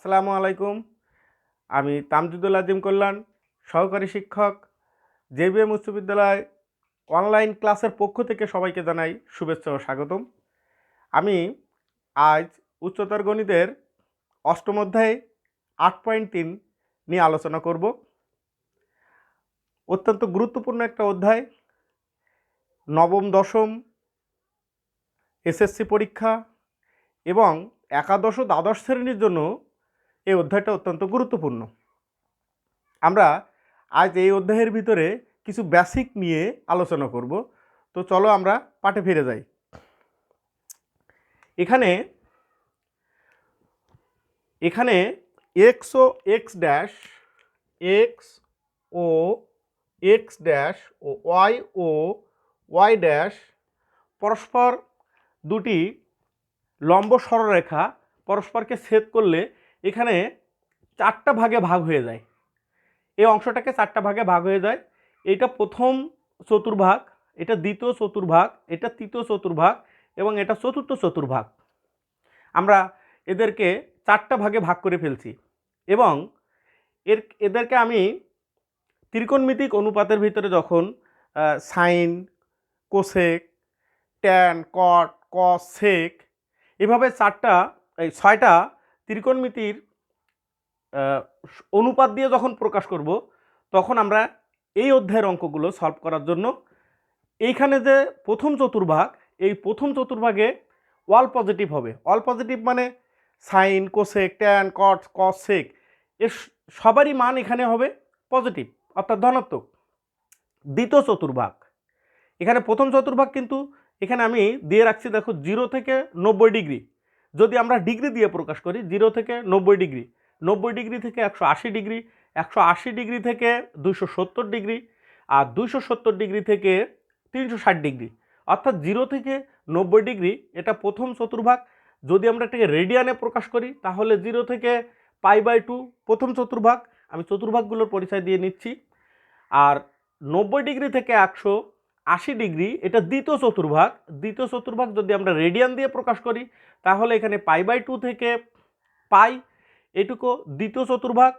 আসসালামু আলাইকুম। আমি তামজিদুল আজিম কল্যাণ, সহকারী শিক্ষক, জেবিএম উচ্চ বিদ্যালয় অনলাইন ক্লাসের পক্ষ থেকে সবাইকে জানাই শুভেচ্ছা ও স্বাগতম। আমি আজ উচ্চতর গণিতের অষ্টম অধ্যায় 8.3 নিয়ে আলোচনা করব। অত্যন্ত গুরুত্বপূর্ণ একটা অধ্যায়। নবম দশম এসএসসি পরীক্ষা এবং একাদশ ও দ্বাদশ শ্রেণীর জন্য এই অধ্যায়টা অত্যন্ত গুরুত্বপূর্ণ। আমরা আজ এই অধ্যায়ের ভিতরে কিছু বেসিক নিয়ে আলোচনা করব। তো চলো আমরা পাঠে ফিরে যাই। এখানে এখানে এক্স ও এক্স ড্যাশ, এক্স ও x dash O Y dash পরস্পর দুটি লম্ব সরলরেখা পরস্পরকে ছেদ করলে এখানে চারটা ভাগে ভাগ হয়ে যায়। এই অংশটাকে চারটা ভাগে ভাগ হয়ে যায়। এটা প্রথম চতুর্ভাগ, এটা দ্বিতীয় চতুর্ভাগ, এটা তৃতীয় চতুর্ভাগ এবং এটা চতুর্থ চতুর্ভাগ। আমরা এদেরকে চারটা ভাগে ভাগ করে ফেলছি এবং এদেরকে আমি ত্রিকোণমিতিক অনুপাতের ভিতরে যখন সাইন, কোসেক, ট্যান, কট, কস, সেক এভাবে ছয়টা ত্রিকোণমিতির অনুপাত দিয়ে যখন প্রকাশ করব তখন আমরা এই অধ্যায়ের অঙ্কগুলো সলভ করার জন্য এইখানে যে প্রথম চতুর্ভাগ, এই প্রথম চতুর্ভাগে অল পজিটিভ হবে। অল পজিটিভ মানে সাইন, কোসেক, ট্যান, কট, কস, সেক এর সবারই মান এখানে হবে পজিটিভ অর্থাৎ ধনাত্মক। দ্বিতীয় চতুর্ভাগ, এখানে প্রথম চতুর্ভাগ কিন্তু এখানে আমি দিয়ে রাখছি দেখো 0 থেকে 90 ডিগ্রি। যদি আমরা ডিগ্রি দিয়ে প্রকাশ করি 0 থেকে 90 ডিগ্রি, 90 ডিগ্রি থেকে 180 ডিগ্রি, 180 ডিগ্রি থেকে 270 ডিগ্রি আর 270 ডিগ্রি থেকে 360 ডিগ্রি অর্থাৎ 0 থেকে 90 ডিগ্রি এটা প্রথম চতুর্ভাগ। যদি আমরা এটাকে রেডিয়ানে প্রকাশ করি তাহলে 0 থেকে π/2 প্রথম চতুর্ভাগ। আমি চতুর্ভাগগুলোর পরিচয় দিয়ে নিচ্ছি। আর 90 ডিগ্রি থেকে 180 ডিগ্রি এটা দ্বিতীয় চতুর্ভাগ। দ্বিতীয় চতুর্ভাগ যদি আমরা রেডিয়ান দিয়ে প্রকাশ করি তাহলে এখানে π/2 থেকে পাই এটুকু দ্বিতীয় চতুর্ভাগ।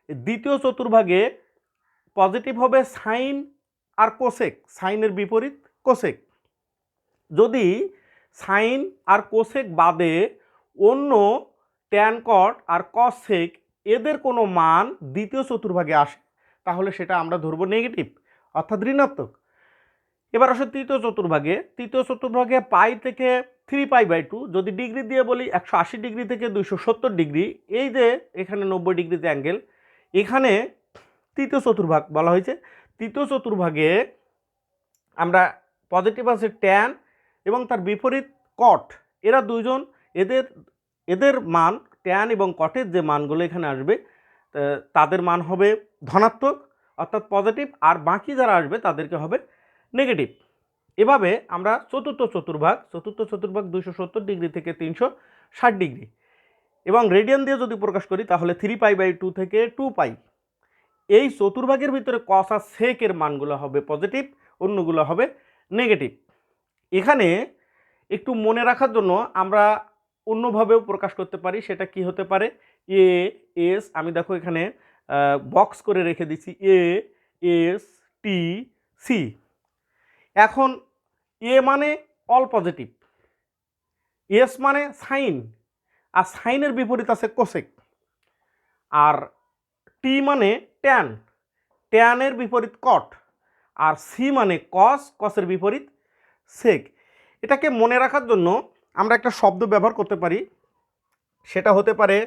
দ্বিতীয় চতুর্ভাগে পজিটিভ হবে সাইন আর কোসেক, সাইনের বিপরীত কোসেক। যদি সাইন আর কোসেক বাদে অন্য ট্যান, কট আর কস, সেক এদের কোনো মান দ্বিতীয় চতুর্ভাগে আসে তাহলে সেটা আমরা ধরবো নেগেটিভ অর্থাৎ ঋণাত্মক। এবার আসলে তৃতীয় চতুর্ভাগে পাই থেকে 3π/2 যদি ডিগ্রি দিয়ে বলি 180 ডিগ্রি থেকে 270 ডিগ্রি, এই যে এখানে 90 ডিগ্রিতে অ্যাঙ্গেল, এখানে তৃতীয় চতুর্ভাগ বলা হয়েছে। তৃতীয় চতুর্ভাগে আমরা পজিটিভ আছে ট্যান এবং তার বিপরীত কট, এরা দুইজন, এদের মান ট্যান এবং কটের যে মানগুলো এখানে আসবে তাদের মান হবে ধনাত্মক অর্থাৎ পজিটিভ, আর বাকি যারা আসবে তাদেরকে হবে নেগেটিভ। এভাবে আমরা চতুর্থ চতুর্ভাগ 270 ডিগ্রি থেকে 360 ডিগ্রি এবং রেডিয়ান দিয়ে যদি প্রকাশ করি তাহলে 3π/2 থেকে 2π। এই চতুর্ভাগের ভিতরে কস আর সেকের মানগুলো হবে পজিটিভ, অন্যগুলো হবে নেগেটিভ। এখানে একটু মনে রাখার জন্য আমরা অন্যভাবেও প্রকাশ করতে পারি। সেটা কি হতে পারে? এ এস, আমি দেখো এখানে বক্স করে রেখে দিচ্ছি এ এস টি সি। এখন এ মানে অল পজিটিভ, এস মানে সাইন আর সাইনের বিপরীত আছে কোসেক, আর টি মানে ট্যান, ট্যানের বিপরীত কট, আর সি মানে কস, কসের বিপরীত সেক। এটাকে মনে রাখার জন্য আমরা একটা শব্দ ব্যবহার করতে পারি। সেটা হতে পারে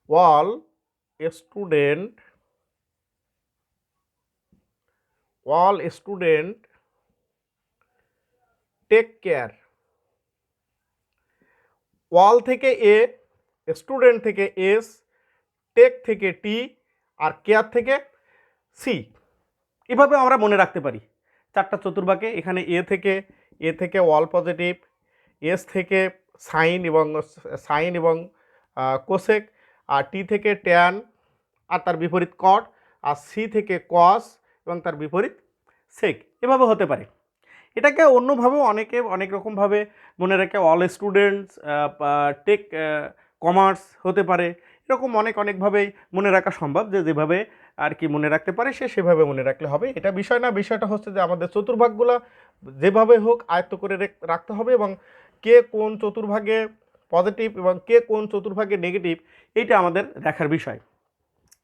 ওয়াল স্টুডেন্ট টেক কেয়ার। ওয়াল থেকে এ, স্টুডেন্ট থেকে এস, টেক থেকে টি আর কেয়ার থেকে সি। এভাবে আমরা মনে রাখতে পারি চারটা চতুর্ভাগে। এখানে এ থেকে ওয়াল পজিটিভ, এস থেকে সাইন এবং কোসেক, আর টি থেকে ট্যান আর তার বিপরীত কট, আর সি থেকে কস এবং তার বিপরীত সেক। এভাবে হতে পারে। এটাকে অন্যভাবেও অনেকে অনেক রকমভাবে মনে রাখে, অল স্টুডেন্টস, টেক, কমার্স হতে পারে, এরকম অনেকভাবেই মনে রাখা সম্ভব, যে যেভাবে আর কি মনে রাখতে পারে সে সেভাবে মনে রাখলে হবে। এটা বিষয় না, বিষয়টা হচ্ছে যে আমাদের চতুর্ভাগগুলো যেভাবে হোক আয়ত্ত করে রাখতে হবে, এবং কে কোন চতুর্ভাগে পজিটিভ এবং কে কোন চতুর্ভাগে নেগেটিভ এইটা আমাদের দেখার বিষয়।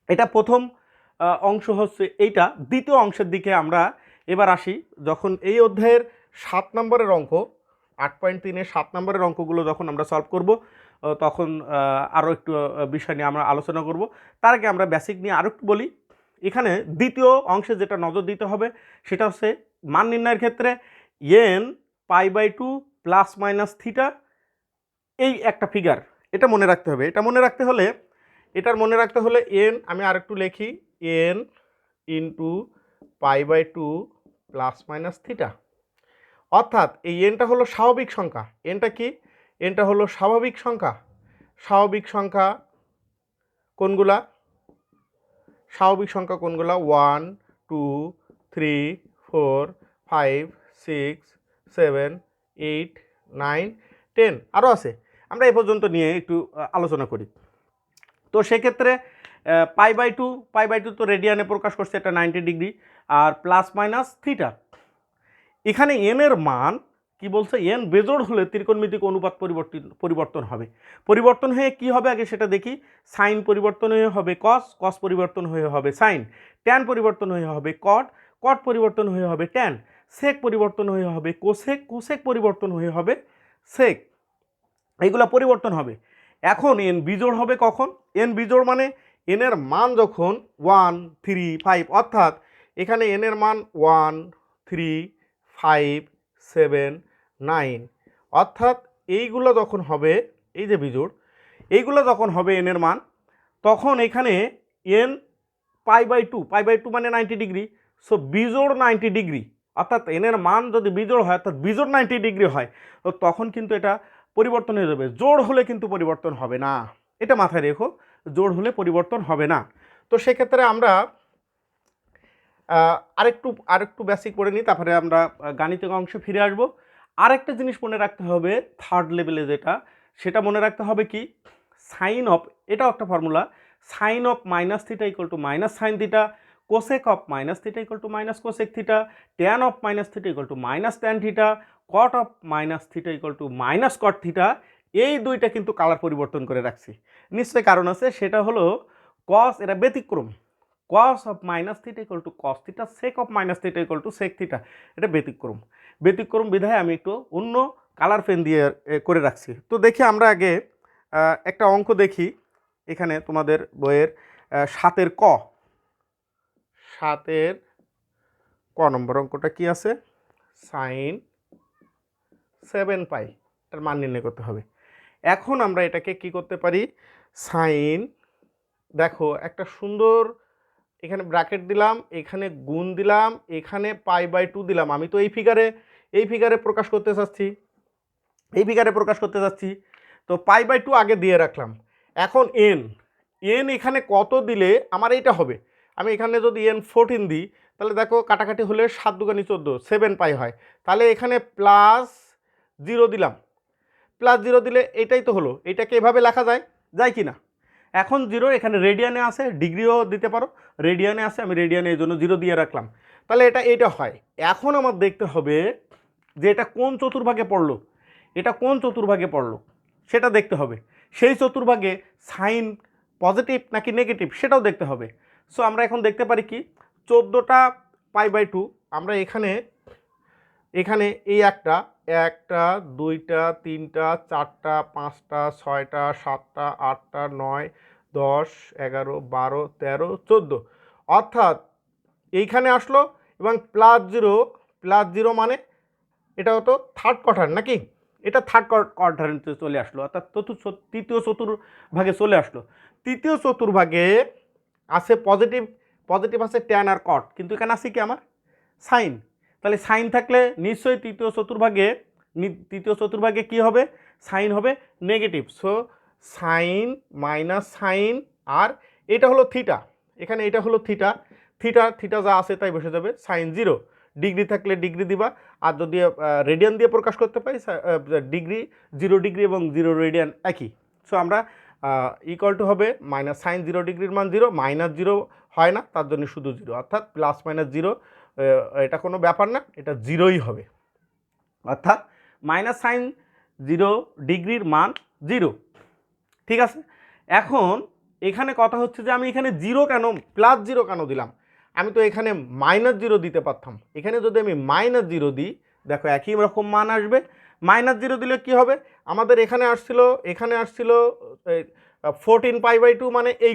এটা প্রথম অংশ হচ্ছে এইটা। দ্বিতীয় অংশের দিকে আমরা এবার আসি। যখন এই অধ্যায়ের 7 নম্বরের অঙ্ক, 8.3-এর 7 নম্বরের অঙ্কগুলো যখন আমরা সলভ করব, তখন আরও একটু বিষয় নিয়ে আমরা আলোচনা করব। তার আগে আমরা বেসিক নিয়ে আরও একটু বলি। এখানে দ্বিতীয় অংশে যেটা নজর দিতে হবে সেটা হচ্ছে মান নির্ণয়ের ক্ষেত্রে n π/2 ± থিটা, এই একটা ফিগার, এটা মনে রাখতে হবে। এটা মনে রাখতে হলে n, আমি আরেকটু লিখি, n ইন্টু π/2 ± থিটা, অর্থাৎ এই এনটা হলো স্বাভাবিক সংখ্যা। এনটা কি? এনটা হলো স্বাভাবিক সংখ্যা। স্বাভাবিক সংখ্যা কোনগুলা? স্বাভাবিক সংখ্যা কোনগুলা? 1 2 3 4 5 6 7 8 9 10, আরও আছে। আমরা এ পর্যন্ত নিয়ে একটু আলোচনা করি। তো সেক্ষেত্রে π/2 তো রেডিয়ানে প্রকাশ করছে, এটা 90 ডিগ্রি, আর ± থিটা। এখানে এন এর মান কি বলছে? এন বেজোড় হলে ত্রিকোণমিতিক অনুপাত পরিবর্তন হবে। পরিবর্তন হয়ে কি হবে আগে সেটা দেখি। সাইন পরিবর্তন হয়ে হবে কস, কস পরিবর্তন হয়ে হবে সাইন, ট্যান পরিবর্তন হয়ে হবে কট, কট পরিবর্তন হয়ে হবে ট্যান, সেক পরিবর্তন হয়ে হবে কোসেক, কোসেক পরিবর্তন হয়ে হবে সেক। এইগুলা পরিবর্তন হবে। এখন এন বিজোড় হবে কখন? এন বিজোড় মানে এন এর মান যখন 1 3 5, অর্থাৎ এখানে এন এর মান 1 3 5 7 9, অর্থাৎ এইগুলো যখন হবে, এই যে বিজোড়, এইগুলো যখন হবে এন এর মান, তখন এখানে এন π/2 মানে 90 ডিগ্রি, সো বিজোড় 90 ডিগ্রি, অর্থাৎ এন এর মান যদি বিজোড় হয়, অর্থাৎ বিজোড় 90 ডিগ্রি হয়, তো তখন কিন্তু এটা পরিবর্তন হয়ে যাবে। জোড় হলে কিন্তু পরিবর্তন হবে না, এটা মাথায় রেখো, জোড় হলে পরিবর্তন হবে না। তো সেক্ষেত্রে আমরা আরেকটু বেসিক পড়ে নিই, তারপরে আমরা গাণিতিক অংশে ফিরে আসব। আরেকটা জিনিস মনে রাখতে হবে, থার্ড লেভেলে যেটা, সেটা মনে রাখতে হবে কি, সাইন অফ, এটাও একটা formula, sine of minus theta equal to minus sine theta, cosec of minus theta equal to minus cosec theta, tan of minus theta equal to minus tan theta, cot of minus theta equal to minus cot theta. এই দুইটা কিন্তু colour পরিবর্তন করে রাখছি, নিশ্চয়ই কারণ আছে। সেটা হলো কস, এটা ব্যতিক্রম, cos of minus theta equal to cos theta, sec of minus theta equal to sec theta, এটা ব্যতিক্রম বিধায় আমি একটু অন্য কালার পেন দিয়ে করে রাখছি। তো দেখি আমরা আগে একটা অঙ্ক দেখি। এখানে তোমাদের বইয়ের 7-এর ক নম্বর অঙ্কটা কি আছে? সাইন 7π, এর মান নির্ণয় করতে হবে। এখন আমরা এটাকে কি করতে পারি? সাইন, দেখো একটা সুন্দর, এখানে ব্র্যাকেট দিলাম, এখানে গুণ দিলাম, এখানে π/2 দিলাম। আমি তো এই ফিগারে প্রকাশ করতে চাচ্ছি, তো π/2 আগে দিয়ে রাখলাম। এখন এন এখানে কত দিলে আমার এইটা হবে? আমি এখানে যদি n 14 দিই, তাহলে দেখো কাটাকাটি হলে 7 দুগুণে 14, 7π হয়। তাহলে এখানে +0 দিলাম, +0 দিলে এটাই তো হলো। এটাকে এভাবে লেখা যায় কি না? এখন 0 এখানে রেডিয়ানে আছে, ডিগ্রিও দিতে পারো, রেডিয়ানে আছে, আমি রেডিয়ানে এই জন্য 0 দিয়ে রাখলাম। তাহলে এটা হয়। এখন আমার দেখতে হবে যে এটা কোন চতুর্ভাগে পড়লো, সেটা দেখতে হবে। সেই চতুর্ভাগে সাইন পজিটিভ নাকি নেগেটিভ সেটাও দেখতে হবে। সো আমরা এখন দেখতে পারি কি, 14টা π/2, আমরা এখানে এই একটা 2টা 3টা 4টা 5টা 6টা 7টা 8টা 9 10 11 12 13 14, অর্থাৎ এইখানে আসলো, এবং +0 মানে এটা হতো থার্ড কোয়ার্টার নাকি, এটা থার্ড কোয়ার্টারে চলে আসলো, অর্থাৎ তৃতীয় চতুর্ভাগে চলে আসলো। তৃতীয় চতুর্ভাগে আছে পজিটিভ আছে ট্যান আর কট, কিন্তু এখানে আছে কি আমার সাইন। তাহলে সাইন থাকলে নিশ্চয়ই তৃতীয় চতুর্ভাগে কি হবে? সাইন হবে negative. So sine minus sine, আর এটা হলো থিটা, এখানে এটা হলো থিটা যা আছে তাই বসে যাবে, সাইন 0। ডিগ্রি থাকলে ডিগ্রি দিবা, আর যদি রেডিয়ান দিয়ে প্রকাশ করতে পারি ডিগ্রি 0 ডিগ্রি এবং 0 রেডিয়ান একই। সো আমরা ইকুয়াল টু হবে মাইনাস সাইন 0 ডিগ্রির মান 0, মাইনাস 0 হয় না তার জন্য শুধু 0, অর্থাৎ প্লাস মাইনাস 0 এটা কোনো ব্যাপার না, এটা 0ই হবে, অর্থাৎ মাইনাস সাইন 0 ডিগ্রির মান 0। ঠিক আছে, এখন এখানে কথা হচ্ছে যে আমি এখানে 0 কেন প্লাস 0 কেন দিলাম, আমি তো এখানে মাইনাস 0 দিতে পারতাম। এখানে যদি আমি মাইনাস 0 দিই, দেখো একই রকম মান আসবে। মাইনাস 0 দিলে কি হবে, আমাদের এখানে আসছিল 14 π/2 মানে এই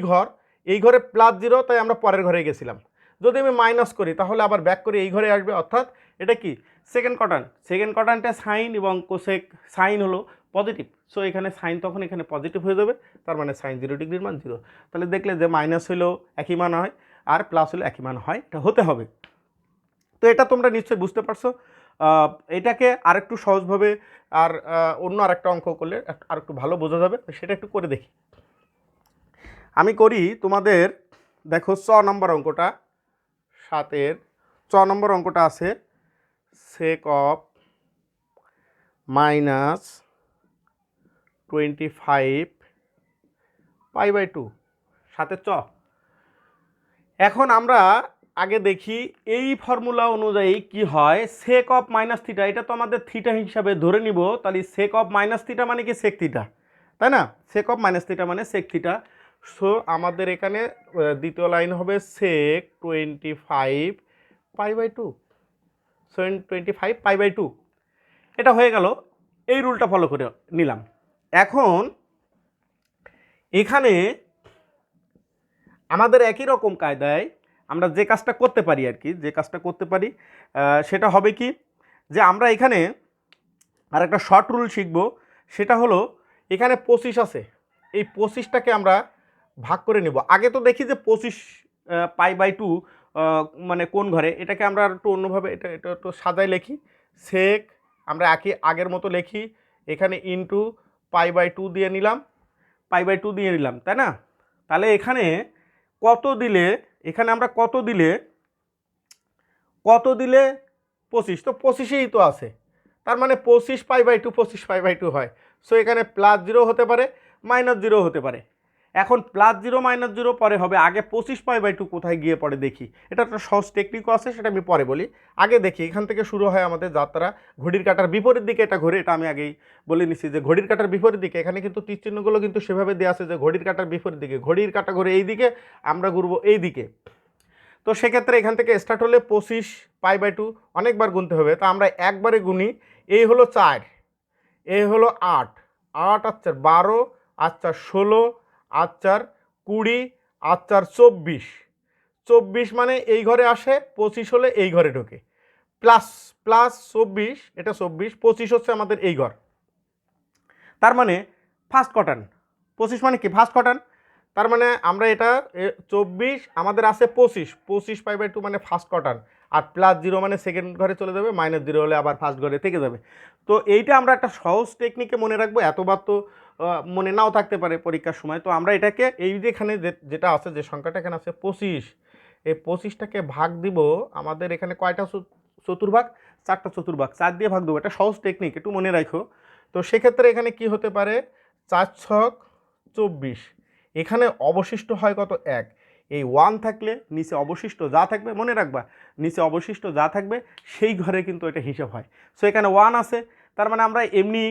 ঘরে প্লাস 0, তাই আমরা পরের ঘরে গেছিলাম। যদি আমি মাইনাস করি তাহলে আবার ব্যাক করে এই ঘরে আসবে, অর্থাৎ এটা কি সেকেন্ড কোয়াড্র্যান্টে সাইন এবং কোসেক, সাইন হলো পজিটিভ, সো এখানে সাইন তখন এখানে পজিটিভ হয়ে যাবে, তার মানে সাইন 0 ডিগ্রির মান 0। তাহলে দেখলে যে মাইনাস হলেও একই মান হয় আর প্লাস হলেও একই মান হয়, এটা হতে হবে। তো এটা তোমরা নিশ্চয়ই বুঝতে পারছো। এটাকে আরেকটু সহজভাবে আর অন্য আরেকটা অঙ্ক করলে আরেকটু ভালো বোঝা যাবে, সেটা একটু করে দেখি। আমি করি তোমাদের, দেখো 6 নম্বর অঙ্কটা, 7-এর 6 নম্বর অঙ্কটা আছে sec of minus 25 π/2 7-এর চ। এখন আমরা আগে দেখি এই ফর্মুলা অনুযায়ী কি হয়, সেক অফ মাইনাস থিটা, এটা তো আমাদের থিটা হিসাবে ধরে নিব, তাহলে সেক অফ মাইনাস থিটা মানে কি সেক থিটা, তাই না? সেক অফ মাইনাস থিটা মানে সেক থিটা। সো আমাদের এখানে দ্বিতীয় লাইন হবে সেক 25 π/2, 25 π/2, এটা হয়ে গেল। এই রুলটা ফলো করে নিলাম। এখন এখানে আমাদের একই রকম কায়দায় আমরা যে কাজটা করতে পারি আর কি, যে কাজটা করতে পারি সেটা হবে কি, যে আমরা এখানে আর একটা শর্ট রুল শিখব। সেটা হলো এখানে 25 আছে, এই 25টাকে আমরা ভাগ করে নেব। আগে তো দেখি যে 25 π/2 মানে কোন ঘরে, এটাকে আমরা একটু অন্যভাবে এটা একটু সাজাই লিখি। সেক আমরা আগের মতো লিখি, এখানে ইনটু π/2 দিয়ে নিলাম, π/2 দিয়ে নিলাম, তাই না? তাহলে এখানে কত দিলে, এখানে আমরা কত দিলে 25, তো 25ই তো আছে, তার মানে 25 π/2 হয়। সো এখানে প্লাস 0 হতে পারে, মাইনাস 0 হতে পারে। এখন প্লাস 0 মাইনাস 0 পরে হবে, আগে 25 π/2 কোথায় গিয়ে পড়ে দেখি। এটা একটা সহজ টেকনিকও আছে, সেটা আমি পরে বলি। আগে দেখি এখান থেকে শুরু হয় আমাদের যাত্রা, ঘড়ির কাঁটার বিপরীত দিকে এটা ঘুরে, এটা আমি আগেই বলে নিচ্ছি যে ঘড়ির কাঁটার বিপরীত দিকে। এখানে কিন্তু তীর চিহ্নগুলো কিন্তু সেভাবে দেওয়া আছে যে ঘড়ির কাঁটার বিপরীত দিকে, ঘড়ির কাঁটা ঘুরে এই দিকে, আমরা ঘুরবো এই দিকে। তো সেক্ষেত্রে এখান থেকে স্টার্ট হলে 25 π/2 অনেকবার গুনতে হবে, তা আমরা একবারে গুনি। এই হলো 4, এই হলো 8, 8 আর 4 12, আর 4 16, আর 4 20, আর 4 24, 24 মানে এই ঘরে আসে, 25 হলে এই ঘরে ঢোকে, প্লাস 24, এটা 24, 25 হচ্ছে আমাদের এই ঘর, তার মানে ফার্স্ট কোয়ার্টার। 25 মানে কি ফার্স্ট কোয়ার্টার, তার মানে আমরা এটা 24 আমাদের আছে 25 π/2 মানে ফার্স্ট কোয়ার্টার, আর প্লাস 0 মানে সেকেন্ড ঘরে চলে যাবে, মাইনাস 0 হলে আবার ফার্স্ট ঘরে থেকে যাবে। তো এইটা আমরা একটা সহজ টেকনিকে মনে রাখবো, এতবার তো মনে নাও থাকতে পারে পরীক্ষার সময়। তো আমরা এটাকে এই যে এখানে যেটা আছে, যে সংখ্যাটা এখানে আছে 25, এই 25টাকে ভাগ দিব, আমাদের এখানে কয়টা চতুর্ভাগ, 4টা চতুর্ভাগ, 4 দিয়ে ভাগ দেবো, এটা সহজ টেকনিক, একটু মনে রাখো। তো সেক্ষেত্রে এখানে কি হতে পারে, 4 ছক 24, এখানে অবশিষ্ট হয় কত 1, এই 1 থাকলে নিচে অবশিষ্ট যা থাকবে, মনে রাখবা নিচে অবশিষ্ট যা থাকবে সেই ঘরে কিন্তু এটা হিসাব হয়। সো এখানে 1 আছে, তার মানে আমরা এমনি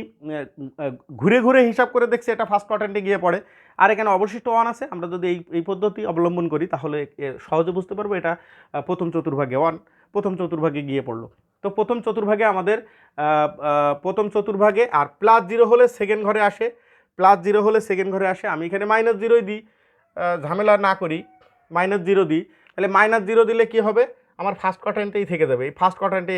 ঘুরে ঘুরে হিসাব করে দেখছি এটা ফার্স্ট কোয়ার্টারে গিয়ে পড়ে, আর এখানে অবশিষ্ট 1 আছে। আমরা যদি এই পদ্ধতি অবলম্বন করি তাহলে সহজে বুঝতে পারবো এটা প্রথম চতুর্ভাগে 1 প্রথম চতুর্ভাগে গিয়ে পড়লো। তো প্রথম চতুর্ভাগে আমাদের প্রথম চতুর্ভাগে, আর প্লাস 0 হলে সেকেন্ড ঘরে আসে, প্লাস 0 হলে সেকেন্ড ঘরে আসে। আমি এখানে মাইনাস 0ই দিই, ঝামেলা না করি, মাইনাস 0 দিই। তাহলে মাইনাস 0 দিলে কি হবে, আমার ফার্স্ট কোয়ার্টারেন্টেই থেকে যাবে, এই ফার্স্ট কোয়ার্টারেন্টে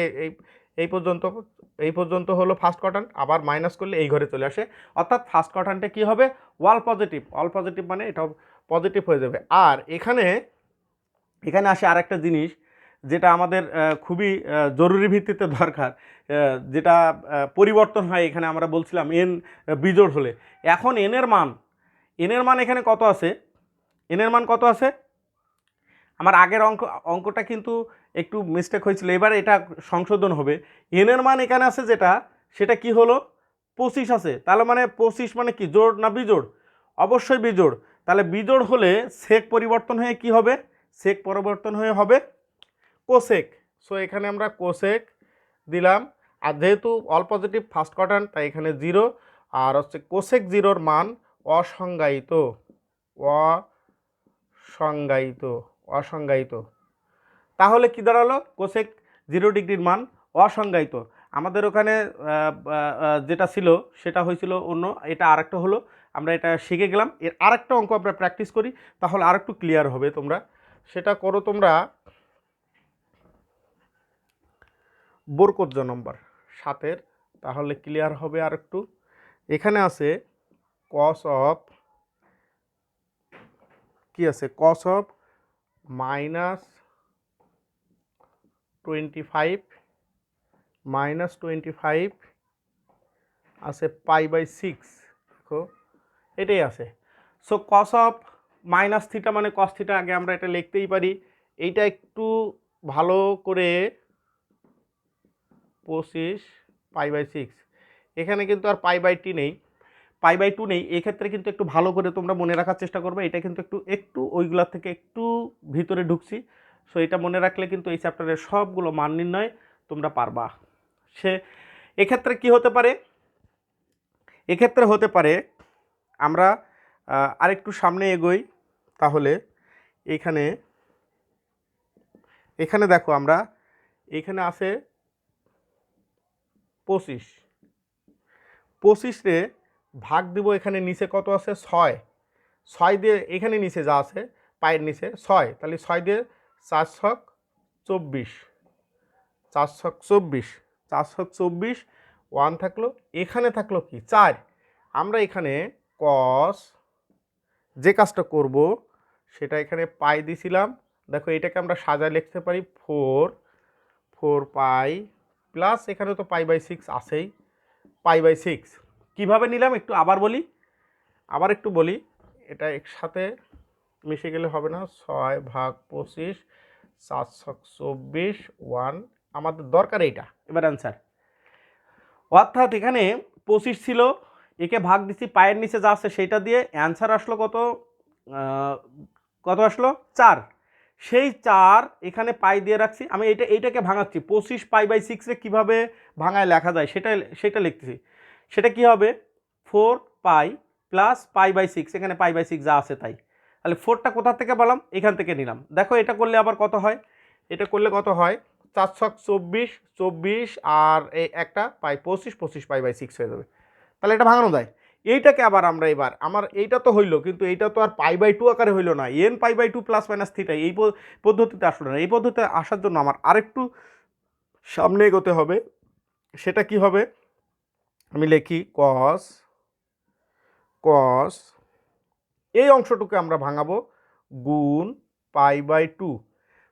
এই পর্যন্ত হলো ফার্স্ট কোয়ার্টারেন্ট, আবার মাইনাস করলে এই ঘরে চলে আসে, অর্থাৎ ফার্স্ট কোয়ার্টারেন্টে কী হবে, অল পজিটিভ মানে এটাও পজিটিভ হয়ে যাবে। আর এখানে আসে আরেকটা জিনিস যেটা আমাদের খুবই জরুরি ভিত্তিতে দরকার, যেটা পরিবর্তন হয় এখানে আমরা বলছিলাম এন বিজোড় হলে। এখন এনের মান এখানে কত আছে, এনের মান কত আছে, আমার আগের অঙ্কটা কিন্তু একটু মিস্টেক হয়েছিল, এবার এটা সংশোধন হবে। এনের মান এখানে আছে যেটা, সেটা কি হলো 25 আছে, তাহলে মানে 25 মানে কি জোড় না বিজোড়? অবশ্যই বিজোড়। তাহলে বিজোড় হলে সেক পরিবর্তন হয়ে কি হবে? সেক পরিবর্তন হয়ে হবে কোসেক। সো এখানে আমরা কোসেক দিলাম, আর যেহেতু অল পজিটিভ ফার্স্ট কোয়াড্রান্ট তাই এখানে 0, আর হচ্ছে কোসেক 0-র মান অসংজ্ঞায়িত, অসংজ্ঞায়িত, অসংজ্ঞায়িত। তাহলে কি দাঁড়ালো? কোসেক 0 ডিগ্রির মান অসংজ্ঞায়িত। আমাদের ওখানে যেটা ছিল সেটা হয়েছিল অন্য, এটা আরেকটা হলো, আমরা এটা শিখে গেলাম। এর আরেকটা অঙ্ক আমরা প্র্যাকটিস করি, তাহলে আরেকটু ক্লিয়ার হবে। তোমরা সেটা করো, তোমরা বরকত নম্বর 7-এর, তাহলে ক্লিয়ার হবে আর একটু। এখানে আছে কস অফ, কি আছে, কস অফ -25 আছে π/6, দেখো এটাই আছে। So cos of minus theta মানে কস থিটা, আগে আমরা এটা লিখতেই পারি। এইটা একটু ভালো করে 25 π/6, এখানে কিন্তু আর π/2 নেই, π/2 নেই, এক্ষেত্রে কিন্তু একটু ভালো করে তোমরা মনে রাখার চেষ্টা করবে। এটা কিন্তু একটু ওইগুলার থেকে একটু ভিতরে ঢুকছি। সো এটা মনে রাখলে কিন্তু এই চ্যাপ্টারের সবগুলো মান নির্ণয় তোমরা পারবা। সে এক্ষেত্রে কি হতে পারে? এক্ষেত্রে হতে পারে, আমরা আরেকটু সামনে এগোই, তাহলে এখানে দেখো, আমরা এখানে আছে 25 রে ভাগ দিব, এখানে নিচে কত আছে 6 দিয়ে, এখানে নিচে যা আছে পায়ের নিচে 6, তাহলে 6 দিয়ে 4 ছক 24, 4 ছক 24, 4 ছক 24, 1 থাকলো, এখানে থাকলো কি 4। আমরা এখানে কস যে কাজটা করব সেটা এখানে পাই দিছিলাম, দেখো এটাকে আমরা সাজায় লিখতে পারি 4 পাই প্লাস, এখানে তো π/6 আছেই, π/6 কীভাবে নিলাম একটু আবার একটু বলি, এটা একসাথে মিশে গেলে হবে না। 6/25, 4 ছক 24, 1, আমাদের দরকার এইটা। এবার অ্যান্সার, অর্থাৎ এখানে 25 ছিল, একে ভাগ দিচ্ছি পায়ের নিচে যা আছে সেইটা দিয়ে, অ্যান্সার আসলো কত আসলো 4। সেই 4 এখানে পাই দিয়ে রাখছি, আমি এইটাকে ভাঙাচ্ছি 25 π/6 রে কীভাবে ভাঙায় লেখা যায় সেটা লিখতেছি। সেটা কি হবে 4 পাই প্লাস π/6, এখানে π/6 যা আছে তাই। তাহলে 4টা কোথা থেকে পেলাম? এখান থেকে নিলাম। দেখো এটা করলে আবার কত হয়, এটা করলে কত হয় 4 ছক 24, 24 আর এই একটা পাই 25, 25 π/6 হয়ে যাবে। তাহলে এটা ভাঙানো যায়। এইটাকে আবার আমরা এবার, আমার এইটা তো হইলো, কিন্তু এইটা তো আর π/2 আকারে হইলো না, n π/2 প্লাস মাইনাস থিটা, এই পদ্ধতিতে আসলো না। এই পদ্ধতিতে আসার জন্য আমার আরেকটু সামনে এগোতে হবে। সেটা কি হবে, আমি লিখি কস এই অংশটুকু আমরা ভাঙাবো গুণ π/2।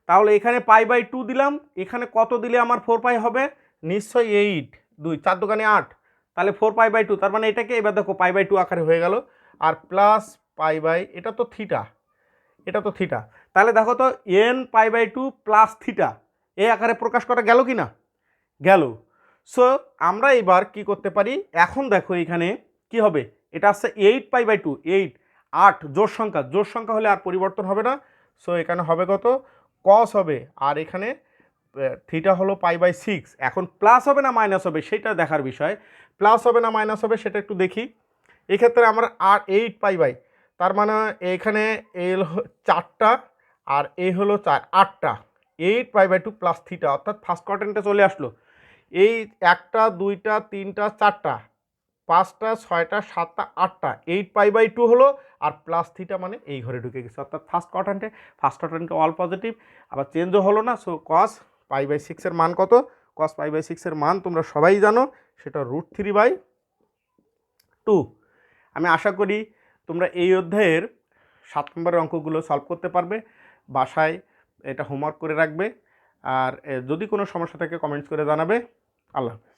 তাহলে এখানে π/2 দিলাম, এখানে কত দিলে আমার 4 পাই হবে? নিশ্চয়ই 8, 2 4 দোকানে 8, তাহলে 4 π/2, তার মানে এটাকে এবার দেখো π/2 আকারে হয়ে গেল, আর প্লাস এটা তো থিটা, তাহলে দেখো তো n π/2 প্লাস থিটা এই আকারে প্রকাশ করা গেল কি না? গেল। সো আমরা এবার কি করতে পারি, এখন দেখো এখানে কি হবে, এটা আসছে 8 π/2, 8 জোড় সংখ্যা হলে আর পরিবর্তন হবে না। সো এখানে হবে কত, কস হবে, আর এখানে থিটা হলো π/6। এখন প্লাস হবে না মাইনাস হবে সেটা দেখার বিষয়, প্লাস হবে না মাইনাস হবে সেটা একটু দেখি। এক্ষেত্রে আমরা আর 8 পাই, তার মানে এখানে এল 4টা আর এই হলো 4, 8টা, 8 π/2 প্লাস থিটা, অর্থাৎ ফার্স্ট কোয়াড্রেন্টে চলে আসলো। এই 1টা 2টা 3টা 4টা 5টা 6টা 7টা 8টা 8 π/2 হলো, আর প্লাস থিটা মানে এই ঘরে ঢুকে গেছে, অর্থাৎ ফার্স্ট কোয়াড্রেন্টে অল পজিটিভ, আবার চেঞ্জও হলো না। সো কস π/6 এর মান কত? কস π/6 এর মান তোমরা সবাই জানো, সেটা √3/2। আমি আশা করি তোমরা এই অধ্যায়ের 7 নম্বরের অঙ্কগুলো সলভ করতে পারবে, বাসায় এটা হোমওয়ার্ক করে রাখবে, আর যদি কোনো সমস্যা থাকে কমেন্টস করে জানাবে। আল্লাহ হাফেজ।